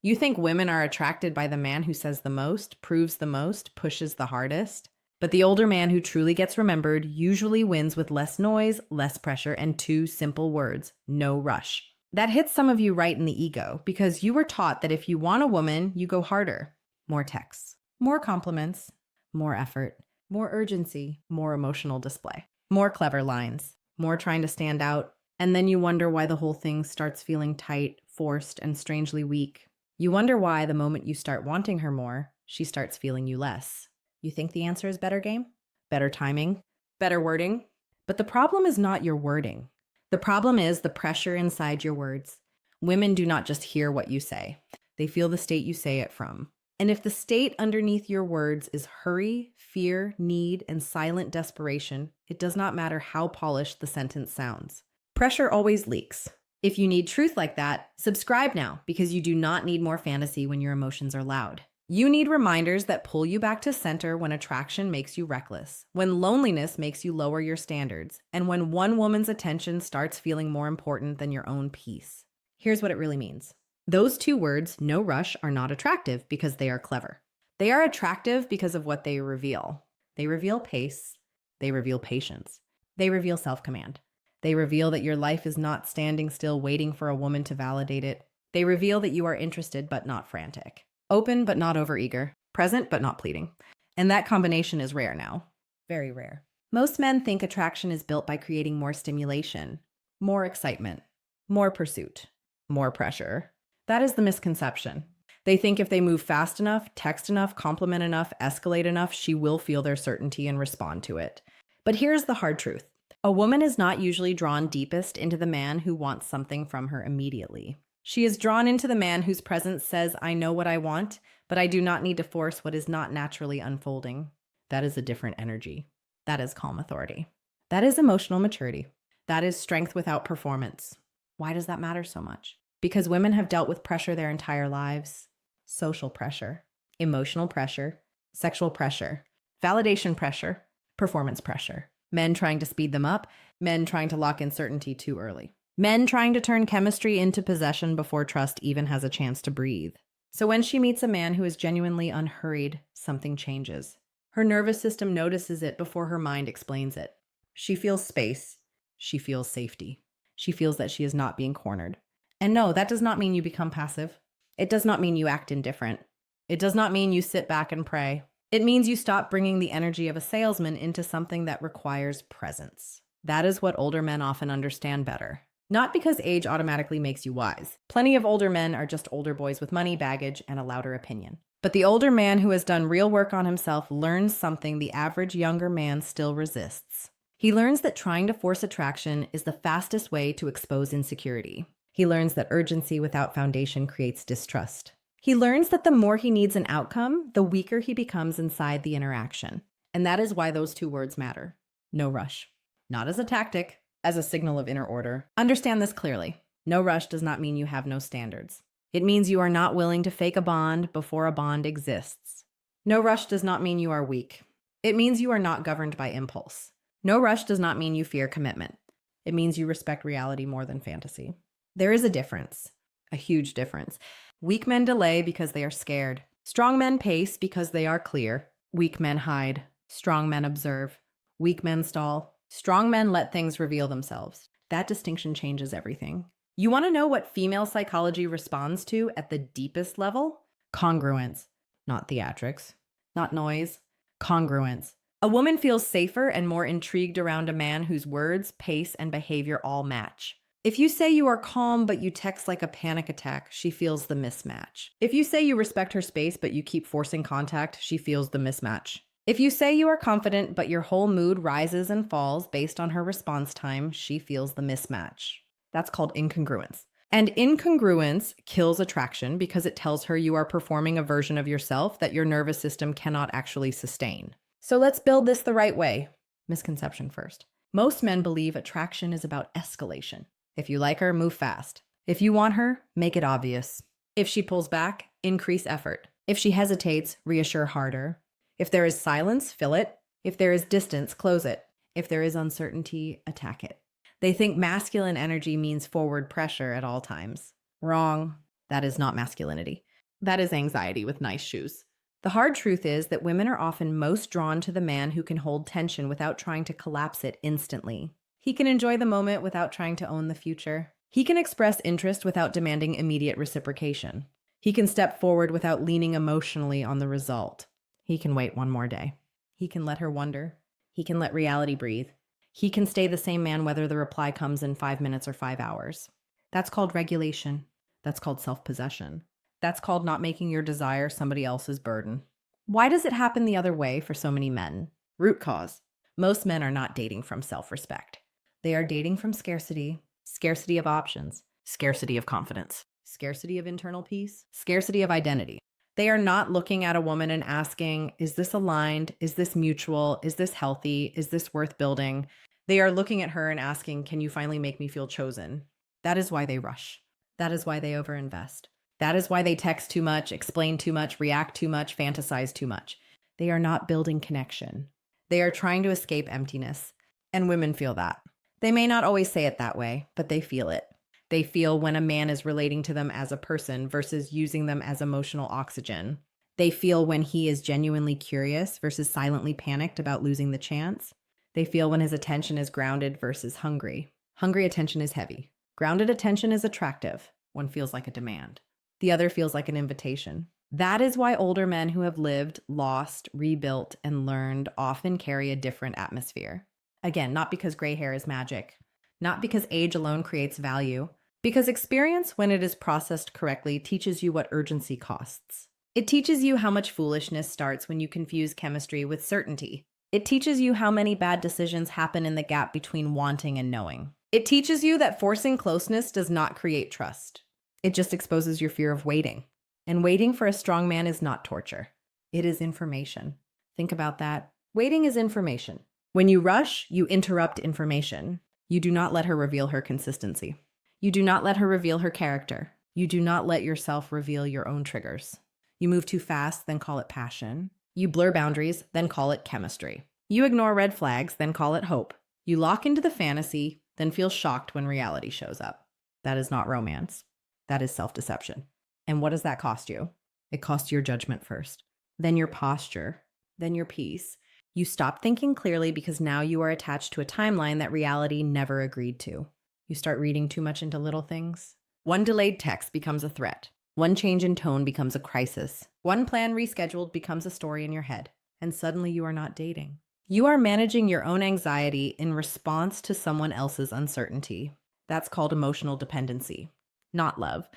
You think women are attracted by the man who says the most, proves the most, pushes the hardest? But the older man who truly gets remembered usually wins with less noise, less pressure, and two simple words: no rush. That hits some of you right in the ego because you were taught that if you want a woman, you go harder. More texts, more compliments, more effort, more urgency, more emotional display, more clever lines, more trying to stand out. And then you wonder why the whole thing starts feeling tight, forced, and strangely weak. You wonder why the moment you start wanting her more, she starts feeling you less. You think the answer is better game? Better timing? Better wording? But the problem is not your wording. The problem is the pressure inside your words. Women do not just hear what you say. They feel the state you say it from. And if the state underneath your words is hurry, fear, need, and silent desperation, it does not matter how polished the sentence sounds. Pressure always leaks. If you need truth like that, subscribe now because you do not need more fantasy when your emotions are loud. You need reminders that pull you back to center when attraction makes you reckless, when loneliness makes you lower your standards, and when one woman's attention starts feeling more important than your own peace. Here's what it really means. Those two words, no rush, are not attractive because they are clever. They are attractive because of what they reveal. They reveal pace. They reveal patience. They reveal self-command. They reveal that your life is not standing still waiting for a woman to validate it. They reveal that you are interested but not frantic. Open but not overeager. Present but not pleading. And that combination is rare now. Very rare. Most men think attraction is built by creating more stimulation, more excitement, more pursuit, more pressure. That is the misconception. They think if they move fast enough, text enough, compliment enough, escalate enough, she will feel their certainty and respond to it. But here's the hard truth. A woman is not usually drawn deepest into the man who wants something from her immediately. She is drawn into the man whose presence says, I know what I want, but I do not need to force what is not naturally unfolding. That is a different energy. That is calm authority. That is emotional maturity. That is strength without performance. Why does that matter so much? Because women have dealt with pressure their entire lives. Social pressure, emotional pressure, sexual pressure, validation pressure, performance pressure. Men trying to speed them up, men trying to lock in certainty too early. Men trying to turn chemistry into possession before trust even has a chance to breathe. So when she meets a man who is genuinely unhurried, something changes. Her nervous system notices it before her mind explains it. She feels space. She feels safety. She feels that she is not being cornered. And no, that does not mean you become passive. It does not mean you act indifferent. It does not mean you sit back and pray. It means you stop bringing the energy of a salesman into something that requires presence. That is what older men often understand better. Not because age automatically makes you wise. Plenty of older men are just older boys with money, baggage, and a louder opinion. But the older man who has done real work on himself learns something the average younger man still resists. He learns that trying to force attraction is the fastest way to expose insecurity. He learns that urgency without foundation creates distrust. He learns that the more he needs an outcome, the weaker he becomes inside the interaction. And that is why those two words matter. No rush. Not as a tactic, as a signal of inner order. Understand this clearly. No rush does not mean you have no standards. It means you are not willing to fake a bond before a bond exists. No rush does not mean you are weak. It means you are not governed by impulse. No rush does not mean you fear commitment. It means you respect reality more than fantasy. There is a difference, a huge difference. Weak men delay because they are scared. Strong men pace because they are clear. Weak men hide. Strong men observe. Weak men stall. Strong men let things reveal themselves. That distinction changes everything. You want to know what female psychology responds to at the deepest level? Congruence, not theatrics, not noise, congruence. A woman feels safer and more intrigued around a man whose words, pace, and behavior all match. If you say you are calm but you text like a panic attack, she feels the mismatch. If you say you respect her space but you keep forcing contact, she feels the mismatch. If you say you are confident but your whole mood rises and falls based on her response time, she feels the mismatch. That's called incongruence. And incongruence kills attraction because it tells her you are performing a version of yourself that your nervous system cannot actually sustain. So let's build this the right way. Misconception first. Most men believe attraction is about escalation. If you like her, move fast. If you want her, make it obvious. If she pulls back, increase effort. If she hesitates, reassure harder. If there is silence, fill it. If there is distance, close it. If there is uncertainty, attack it. They think masculine energy means forward pressure at all times. Wrong. That is not masculinity. That is anxiety with nice shoes. The hard truth is that women are often most drawn to the man who can hold tension without trying to collapse it instantly. He can enjoy the moment without trying to own the future. He can express interest without demanding immediate reciprocation. He can step forward without leaning emotionally on the result. He can wait one more day. He can let her wonder. He can let reality breathe. He can stay the same man whether the reply comes in 5 minutes or 5 hours. That's called regulation. That's called self-possession. That's called not making your desire somebody else's burden. Why does it happen the other way for so many men? Root cause. Most men are not dating from self-respect. They are dating from scarcity, scarcity of options, scarcity of confidence, scarcity of internal peace, scarcity of identity. They are not looking at a woman and asking, is this aligned? Is this mutual? Is this healthy? Is this worth building? They are looking at her and asking, can you finally make me feel chosen? That is why they rush. That is why they overinvest. That is why they text too much, explain too much, react too much, fantasize too much. They are not building connection. They are trying to escape emptiness. And women feel that. They may not always say it that way, but they feel it. They feel when a man is relating to them as a person versus using them as emotional oxygen. They feel when he is genuinely curious versus silently panicked about losing the chance. They feel when his attention is grounded versus hungry. Hungry attention is heavy. Grounded attention is attractive. One feels like a demand. The other feels like an invitation. That is why older men who have lived, lost, rebuilt, and learned often carry a different atmosphere. Again, not because gray hair is magic, not because age alone creates value, because experience, when it is processed correctly, teaches you what urgency costs. It teaches you how much foolishness starts when you confuse chemistry with certainty. It teaches you how many bad decisions happen in the gap between wanting and knowing. It teaches you that forcing closeness does not create trust. It just exposes your fear of waiting. And waiting for a strong man is not torture. It is information. Think about that. Waiting is information. When you rush, you interrupt information. You do not let her reveal her consistency. You do not let her reveal her character. You do not let yourself reveal your own triggers. You move too fast, then call it passion. You blur boundaries, then call it chemistry. You ignore red flags, then call it hope. You lock into the fantasy, then feel shocked when reality shows up. That is not romance. That is self-deception. And what does that cost you? It costs your judgment first, then your posture, then your peace. You stop thinking clearly because now you are attached to a timeline that reality never agreed to. You start reading too much into little things. One delayed text becomes a threat. One change in tone becomes a crisis. One plan rescheduled becomes a story in your head. And suddenly you are not dating. You are managing your own anxiety in response to someone else's uncertainty. That's called emotional dependency. Not love,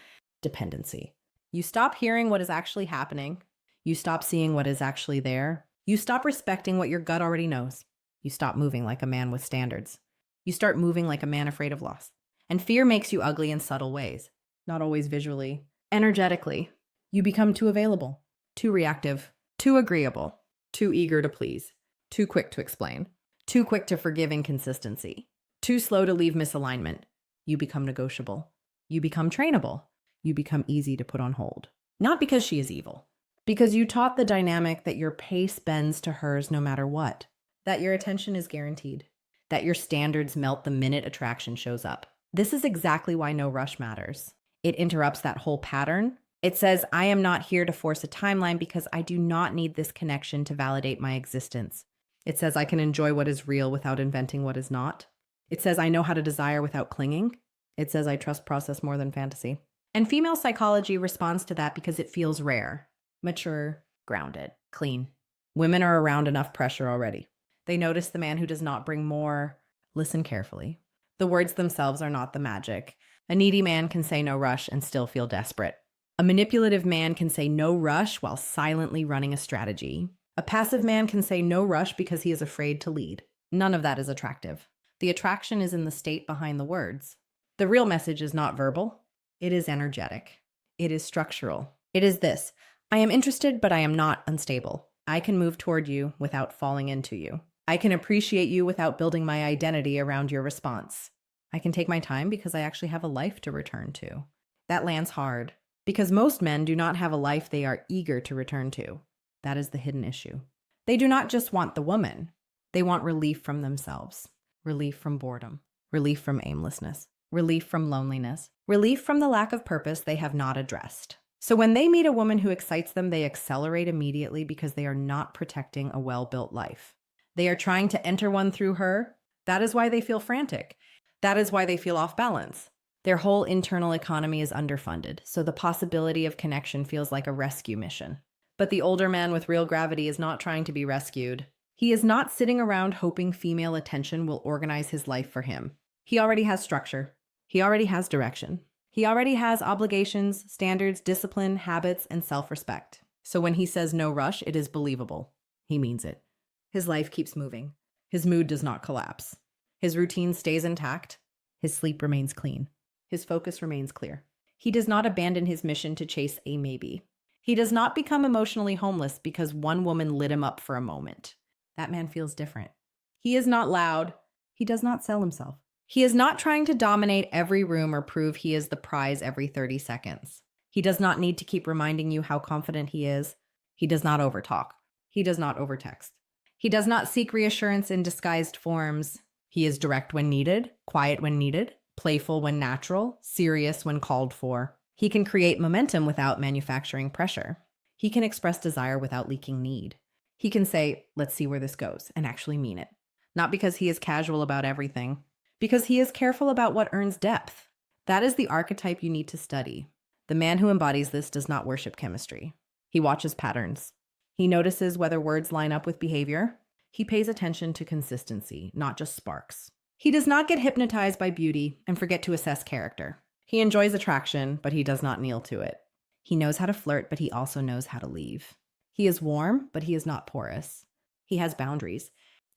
dependency. You stop hearing what is actually happening. You stop seeing what is actually there. You stop respecting what your gut already knows. You stop moving like a man with standards. You start moving like a man afraid of loss. And fear makes you ugly in subtle ways, not always visually. Energetically, you become too available, too reactive, too agreeable, too eager to please, too quick to explain, too quick to forgive inconsistency, too slow to leave misalignment. You become negotiable. You become trainable. You become easy to put on hold. Not because she is evil, because you taught the dynamic that your pace bends to hers no matter what, that your attention is guaranteed, that your standards melt the minute attraction shows up. This is exactly why no rush matters. It interrupts that whole pattern. It says, I am not here to force a timeline because I do not need this connection to validate my existence. It says I can enjoy what is real without inventing what is not. It says I know how to desire without clinging. It says I trust process more than fantasy. And female psychology responds to that because it feels rare, mature, grounded, clean. Women are around enough pressure already. They notice the man who does not bring more. Listen carefully. The words themselves are not the magic. A needy man can say no rush and still feel desperate. A manipulative man can say no rush while silently running a strategy. A passive man can say no rush because he is afraid to lead. None of that is attractive. The attraction is in the state behind the words. The real message is not verbal. It is energetic. It is structural. It is this: I am interested, but I am not unstable. I can move toward you without falling into you. I can appreciate you without building my identity around your response. I can take my time because I actually have a life to return to. That lands hard because most men do not have a life they are eager to return to. That is the hidden issue. They do not just want the woman. They want relief from themselves, relief from boredom, relief from aimlessness, relief from loneliness, relief from the lack of purpose they have not addressed. So when they meet a woman who excites them, they accelerate immediately because they are not protecting a well-built life. They are trying to enter one through her. That is why they feel frantic. That is why they feel off balance. Their whole internal economy is underfunded, so the possibility of connection feels like a rescue mission. But the older man with real gravity is not trying to be rescued. He is not sitting around hoping female attention will organize his life for him. He already has structure. He already has direction. He already has obligations, standards, discipline, habits, and self-respect. So when he says no rush, it is believable. He means it. His life keeps moving. His mood does not collapse. His routine stays intact. His sleep remains clean. His focus remains clear. He does not abandon his mission to chase a maybe. He does not become emotionally homeless because one woman lit him up for a moment. That man feels different. He is not loud. He does not sell himself. He is not trying to dominate every room or prove he is the prize every 30 seconds. He does not need to keep reminding you how confident he is. He does not overtalk. He does not overtext. He does not seek reassurance in disguised forms. He is direct when needed, quiet when needed, playful when natural, serious when called for. He can create momentum without manufacturing pressure. He can express desire without leaking need. He can say, let's see where this goes, and actually mean it. Not because he is casual about everything, because he is careful about what earns depth. That is the archetype you need to study. The man who embodies this does not worship chemistry. He watches patterns. He notices whether words line up with behavior. He pays attention to consistency, not just sparks. He does not get hypnotized by beauty and forget to assess character. He enjoys attraction, but he does not kneel to it. He knows how to flirt, but he also knows how to leave. He is warm, but he is not porous. He has boundaries.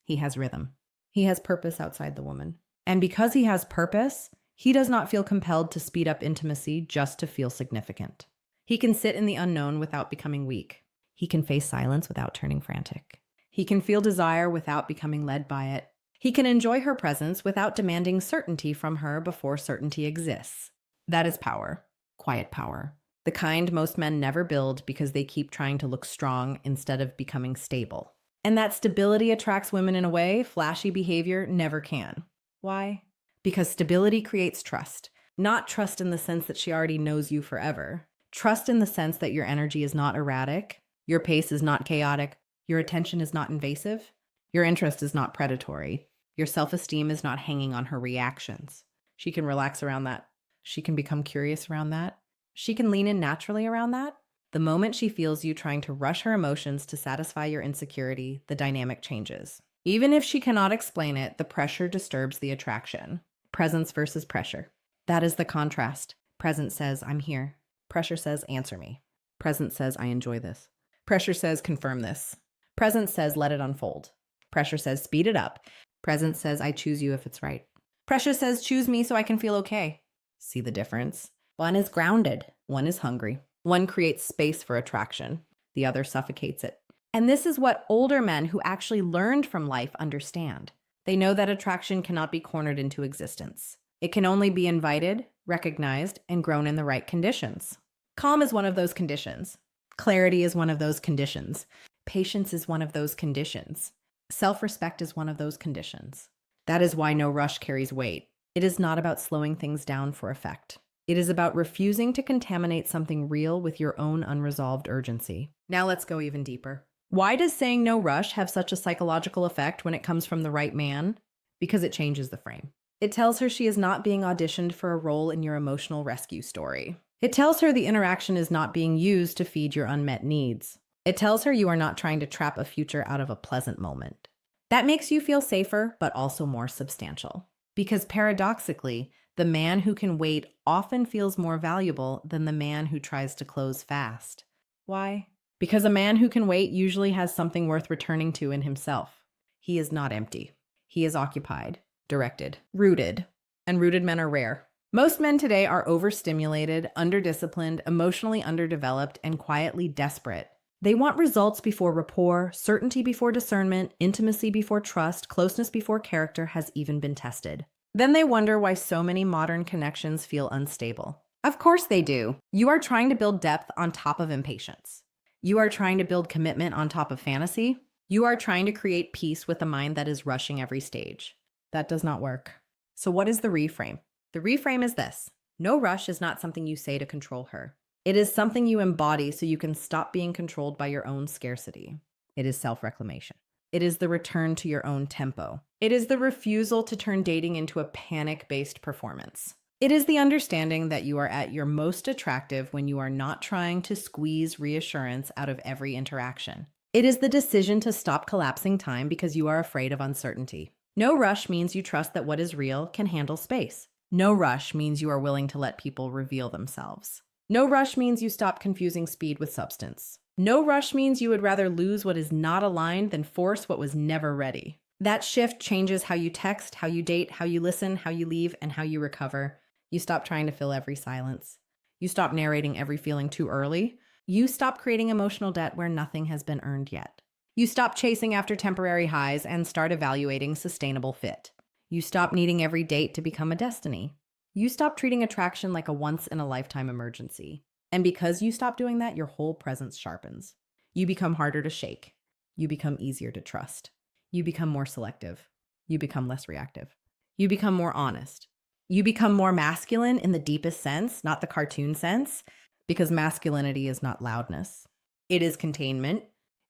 He has rhythm. He has purpose outside the woman. And because he has purpose, he does not feel compelled to speed up intimacy just to feel significant. He can sit in the unknown without becoming weak. He can face silence without turning frantic. He can feel desire without becoming led by it. He can enjoy her presence without demanding certainty from her before certainty exists. That is power. Quiet power. The kind most men never build because they keep trying to look strong instead of becoming stable. And that stability attracts women in a way flashy behavior never can. Why? Because stability creates trust. Not trust in the sense that she already knows you forever. Trust in the sense that your energy is not erratic, your pace is not chaotic, your attention is not invasive, your interest is not predatory, your self-esteem is not hanging on her reactions. She can relax around that. She can become curious around that. She can lean in naturally around that. The moment she feels you trying to rush her emotions to satisfy your insecurity, the dynamic changes. Even if she cannot explain it, the pressure disturbs the attraction. Presence versus pressure. That is the contrast. Presence says, I'm here. Pressure says, answer me. Presence says, I enjoy this. Pressure says, confirm this. Presence says, let it unfold. Pressure says, speed it up. Presence says, I choose you if it's right. Pressure says, choose me so I can feel okay. See the difference? One is grounded. One is hungry. One creates space for attraction. The other suffocates it. And this is what older men who actually learned from life understand. They know that attraction cannot be cornered into existence. It can only be invited, recognized, and grown in the right conditions. Calm is one of those conditions. Clarity is one of those conditions. Patience is one of those conditions. Self-respect is one of those conditions. That is why no rush carries weight. It is not about slowing things down for effect. It is about refusing to contaminate something real with your own unresolved urgency. Now let's go even deeper. Why does saying no rush have such a psychological effect when it comes from the right man? Because it changes the frame. It tells her she is not being auditioned for a role in your emotional rescue story. It tells her the interaction is not being used to feed your unmet needs. It tells her you are not trying to trap a future out of a pleasant moment. That makes you feel safer, but also more substantial. Because paradoxically, the man who can wait often feels more valuable than the man who tries to close fast. Why? Because a man who can wait usually has something worth returning to in himself. He is not empty. He is occupied, directed, rooted. And rooted men are rare. Most men today are overstimulated, underdisciplined, emotionally underdeveloped, and quietly desperate. They want results before rapport, certainty before discernment, intimacy before trust, closeness before character has even been tested. Then they wonder why so many modern connections feel unstable. Of course they do. You are trying to build depth on top of impatience. You are trying to build commitment on top of fantasy. You are trying to create peace with a mind that is rushing every stage. That does not work. So what is the reframe? The reframe is this. No rush is not something you say to control her. It is something you embody so you can stop being controlled by your own scarcity. It is self-reclamation. It is the return to your own tempo. It is the refusal to turn dating into a panic-based performance. It is the understanding that you are at your most attractive when you are not trying to squeeze reassurance out of every interaction. It is the decision to stop collapsing time because you are afraid of uncertainty. No rush means you trust that what is real can handle space. No rush means you are willing to let people reveal themselves. No rush means you stop confusing speed with substance. No rush means you would rather lose what is not aligned than force what was never ready. That shift changes how you text, how you date, how you listen, how you leave, and how you recover. You stop trying to fill every silence. You stop narrating every feeling too early. You stop creating emotional debt where nothing has been earned yet. You stop chasing after temporary highs and start evaluating sustainable fit. You stop needing every date to become a destiny. You stop treating attraction like a once-in-a-lifetime emergency. And because you stop doing that, your whole presence sharpens. You become harder to shake. You become easier to trust. You become more selective. You become less reactive. You become more honest. You become more masculine in the deepest sense, not the cartoon sense, because masculinity is not loudness. It is containment.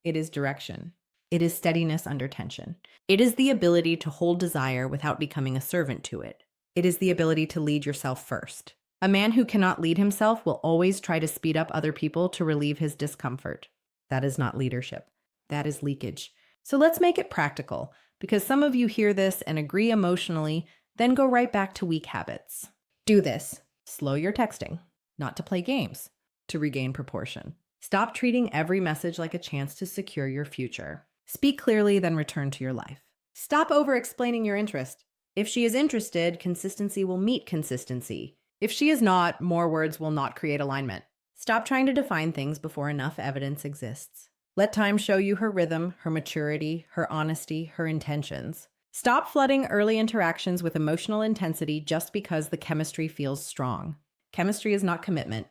It is direction. It is steadiness under tension. It is the ability to hold desire without becoming a servant to it. It is the ability to lead yourself first. A man who cannot lead himself will always try to speed up other people to relieve his discomfort. That is not leadership. That is leakage. So let's make it practical, because some of you hear this and agree emotionally, then go right back to weak habits. Do this. Slow your texting, not to play games, to regain proportion. Stop treating every message like a chance to secure your future. Speak clearly, then return to your life. Stop over-explaining your interest. If she is interested, consistency will meet consistency. If she is not, more words will not create alignment. Stop trying to define things before enough evidence exists. Let time show you her rhythm, her maturity, her honesty, her intentions. Stop flooding early interactions with emotional intensity just because the chemistry feels strong. Chemistry is not commitment.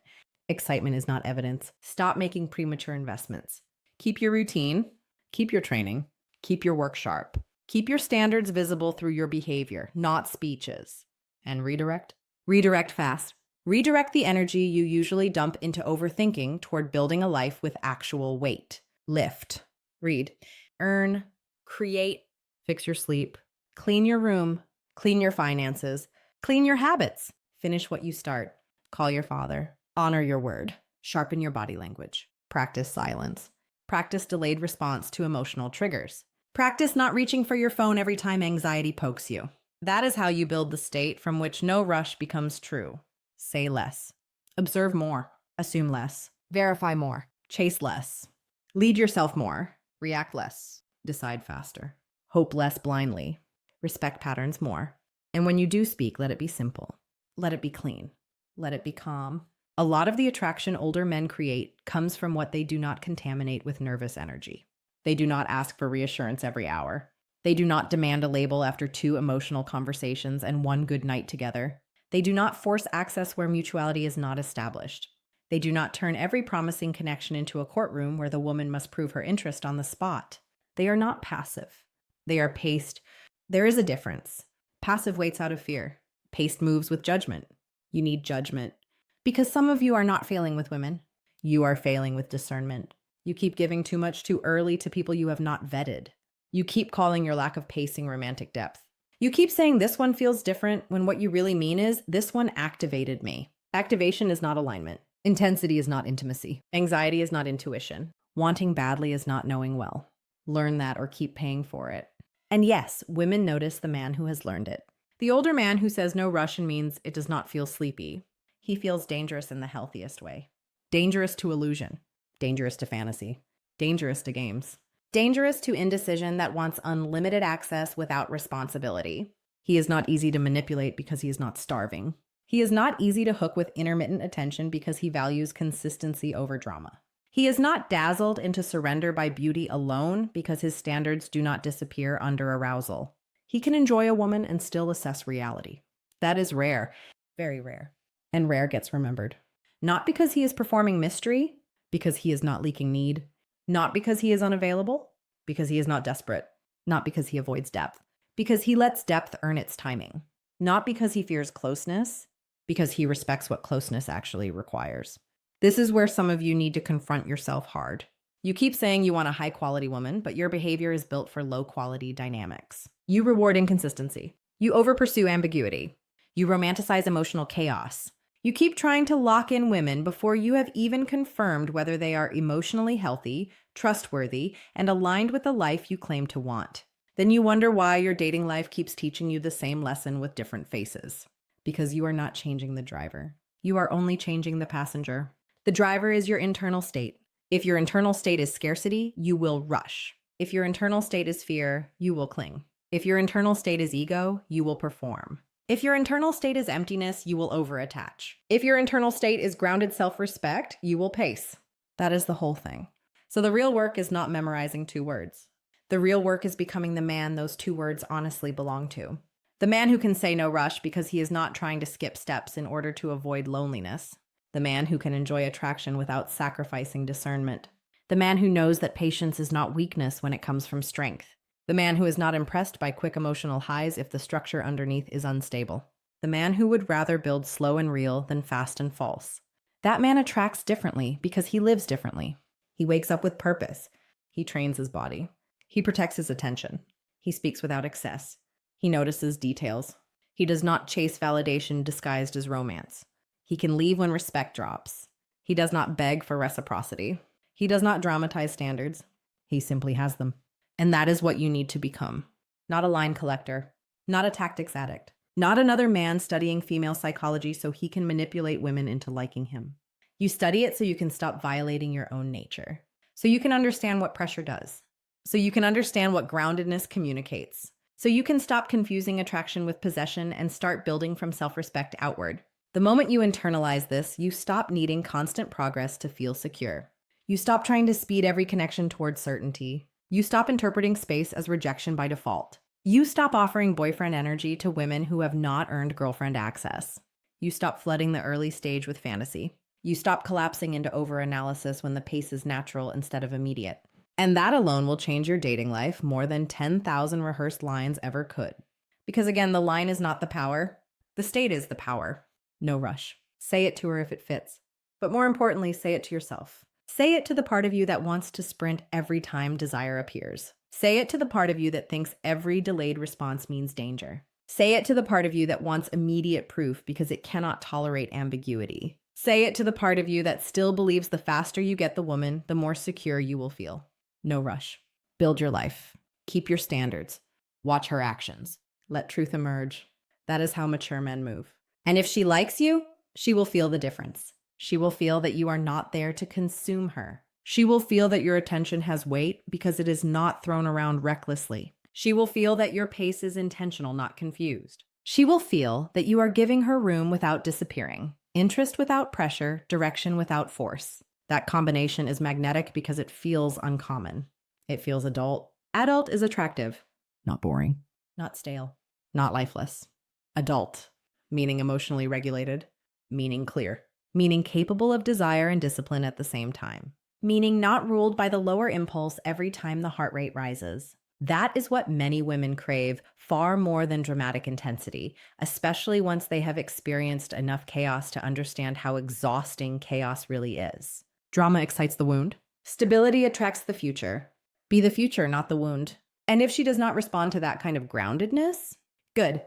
Excitement is not evidence. Stop making premature investments. Keep your routine. Keep your training. Keep your work sharp. Keep your standards visible through your behavior, not speeches. And redirect? Redirect fast. Redirect the energy you usually dump into overthinking toward building a life with actual weight. Lift. Read. Earn. Create. Fix your sleep. Clean your room. Clean your finances. Clean your habits. Finish what you start. Call your father. Honor your word. Sharpen your body language. Practice silence. Practice delayed response to emotional triggers. Practice not reaching for your phone every time anxiety pokes you. That is how you build the state from which no rush becomes true. Say less. Observe more. Assume less. Verify more. Chase less. Lead yourself more. React less. Decide faster. Hope less blindly. Respect patterns more. And when you do speak, let it be simple. Let it be clean. Let it be calm. A lot of the attraction older men create comes from what they do not contaminate with nervous energy. They do not ask for reassurance every hour. They do not demand a label after 2 emotional conversations and 1 good night together. They do not force access where mutuality is not established. They do not turn every promising connection into a courtroom where the woman must prove her interest on the spot. They are not passive. They are paced. There is a difference. Passive waits out of fear. Paced moves with judgment. You need judgment. Because some of you are not failing with women. You are failing with discernment. You keep giving too much too early to people you have not vetted. You keep calling your lack of pacing romantic depth. You keep saying this one feels different when what you really mean is this one activated me. Activation is not alignment. Intensity is not intimacy. Anxiety is not intuition. Wanting badly is not knowing well. Learn that or keep paying for it. And yes, women notice the man who has learned it. The older man who says no rush and means it does not feel sleepy. He feels dangerous in the healthiest way. Dangerous to illusion. Dangerous to fantasy. Dangerous to games. Dangerous to indecision that wants unlimited access without responsibility. He is not easy to manipulate because he is not starving. He is not easy to hook with intermittent attention because he values consistency over drama. He is not dazzled into surrender by beauty alone because his standards do not disappear under arousal. He can enjoy a woman and still assess reality. That is rare, very rare. And rare gets remembered. Not because he is performing mystery, because he is not leaking need. Not because he is unavailable, because he is not desperate. Not because he avoids depth, because he lets depth earn its timing. Not because he fears closeness, because he respects what closeness actually requires. This is where some of you need to confront yourself hard. You keep saying you want a high quality woman, but your behavior is built for low quality dynamics. You reward inconsistency. You over pursue ambiguity. You romanticize emotional chaos. You keep trying to lock in women before you have even confirmed whether they are emotionally healthy, trustworthy, and aligned with the life you claim to want. Then you wonder why your dating life keeps teaching you the same lesson with different faces. Because you are not changing the driver. You are only changing the passenger. The driver is your internal state. If your internal state is scarcity, you will rush. If your internal state is fear, you will cling. If your internal state is ego, you will perform. If your internal state is emptiness, you will overattach. If your internal state is grounded self-respect, you will pace. That is the whole thing. So the real work is not memorizing 2 words. The real work is becoming the man those 2 words honestly belong to. The man who can say no rush because he is not trying to skip steps in order to avoid loneliness. The man who can enjoy attraction without sacrificing discernment. The man who knows that patience is not weakness when it comes from strength. The man who is not impressed by quick emotional highs if the structure underneath is unstable. The man who would rather build slow and real than fast and false. That man attracts differently because he lives differently. He wakes up with purpose. He trains his body. He protects his attention. He speaks without excess. He notices details. He does not chase validation disguised as romance. He can leave when respect drops. He does not beg for reciprocity. He does not dramatize standards. He simply has them. And that is what you need to become. Not a line collector. Not a tactics addict. Not another man studying female psychology so he can manipulate women into liking him. You study it so you can stop violating your own nature. So you can understand what pressure does. So you can understand what groundedness communicates. So you can stop confusing attraction with possession and start building from self-respect outward. The moment you internalize this, you stop needing constant progress to feel secure. You stop trying to speed every connection towards certainty. You stop interpreting space as rejection by default. You stop offering boyfriend energy to women who have not earned girlfriend access. You stop flooding the early stage with fantasy. You stop collapsing into overanalysis when the pace is natural instead of immediate. And that alone will change your dating life more than 10,000 rehearsed lines ever could. Because again, the line is not the power. The state is the power. No rush. Say it to her if it fits. But more importantly, say it to yourself. Say it to the part of you that wants to sprint every time desire appears. Say it to the part of you that thinks every delayed response means danger. Say it to the part of you that wants immediate proof because it cannot tolerate ambiguity. Say it to the part of you that still believes the faster you get the woman, the more secure you will feel. No rush. Build your life. Keep your standards. Watch her actions. Let truth emerge. That is how mature men move. And if she likes you, she will feel the difference. She will feel that you are not there to consume her. She will feel that your attention has weight because it is not thrown around recklessly. She will feel that your pace is intentional, not confused. She will feel that you are giving her room without disappearing. Interest without pressure, direction without force. That combination is magnetic because it feels uncommon. It feels adult. Adult is attractive. Not boring. Not stale. Not lifeless. Adult. Meaning emotionally regulated. Meaning clear. Meaning capable of desire and discipline at the same time. Meaning not ruled by the lower impulse every time the heart rate rises. That is what many women crave far more than dramatic intensity, especially once they have experienced enough chaos to understand how exhausting chaos really is. Drama excites the wound. Stability attracts the future. Be the future, not the wound. And if she does not respond to that kind of groundedness, good.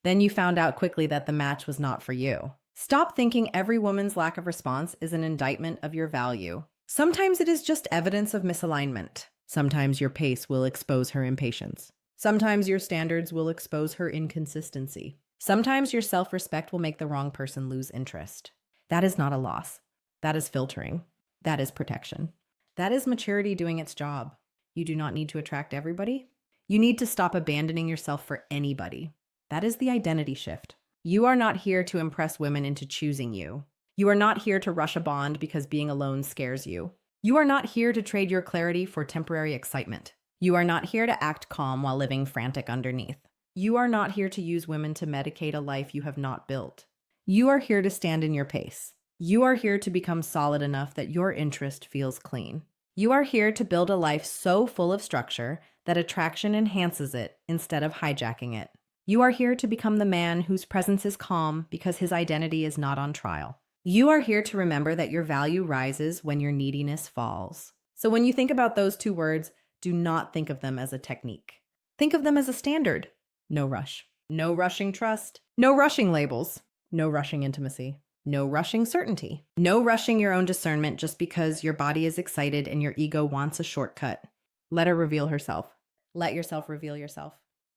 Then you found out quickly that the match was not for you. Stop thinking every woman's lack of response is an indictment of your value. Sometimes it is just evidence of misalignment. Sometimes your pace will expose her impatience. Sometimes your standards will expose her inconsistency. Sometimes your self-respect will make the wrong person lose interest. That is not a loss. That is filtering. That is protection. That is maturity doing its job. You do not need to attract everybody. You need to stop abandoning yourself for anybody. That is the identity shift. You are not here to impress women into choosing you. You are not here to rush a bond because being alone scares you. You are not here to trade your clarity for temporary excitement. You are not here to act calm while living frantic underneath. You are not here to use women to medicate a life you have not built. You are here to stand in your pace. You are here to become solid enough that your interest feels clean. You are here to build a life so full of structure that attraction enhances it instead of hijacking it. You are here to become the man whose presence is calm because his identity is not on trial. You are here to remember that your value rises when your neediness falls. So when you think about those two words, do not think of them as a technique. Think of them as a standard. No rush. No rushing trust. No rushing labels. No rushing intimacy. No rushing certainty. No rushing your own discernment just because your body is excited and your ego wants a shortcut. Let her reveal herself. Let yourself reveal yourself.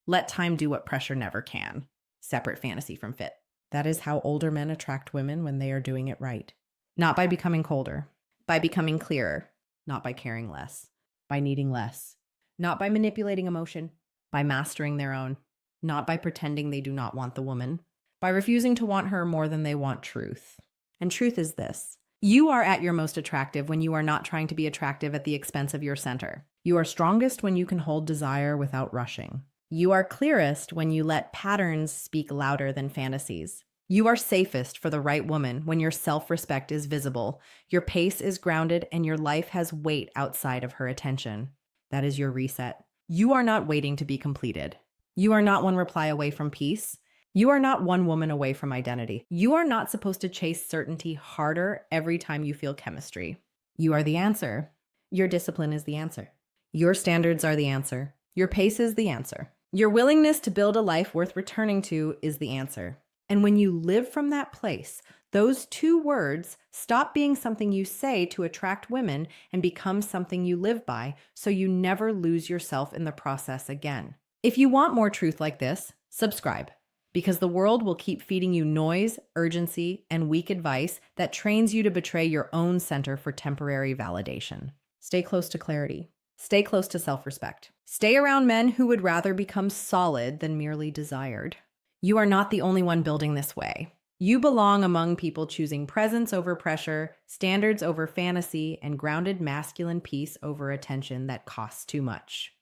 Let time do what pressure never can. Separate fantasy from fit. That is how older men attract women when they are doing it right. Not by becoming colder, by becoming clearer, not by caring less, by needing less, not by manipulating emotion, by mastering their own, not by pretending they do not want the woman, by refusing to want her more than they want truth. And truth is this: you are at your most attractive when you are not trying to be attractive at the expense of your center. You are strongest when you can hold desire without rushing. You are clearest when you let patterns speak louder than fantasies. You are safest for the right woman when your self-respect is visible, your pace is grounded, and your life has weight outside of her attention. That is your reset. You are not waiting to be completed. You are not one reply away from peace. You are not one woman away from identity. You are not supposed to chase certainty harder every time you feel chemistry. You are the answer. Your discipline is the answer. Your standards are the answer. Your pace is the answer. Your willingness to build a life worth returning to is the answer. And when you live from that place, those two words stop being something you say to attract women and become something you live by, so you never lose yourself in the process again. If you want more truth like this, subscribe, because the world will keep feeding you noise, urgency, and weak advice that trains you to betray your own center for temporary validation. Stay close to clarity. Stay close to self-respect. Stay around men who would rather become solid than merely desired. You are not the only one building this way. You belong among people choosing presence over pressure, standards over fantasy, and grounded masculine peace over attention that costs too much.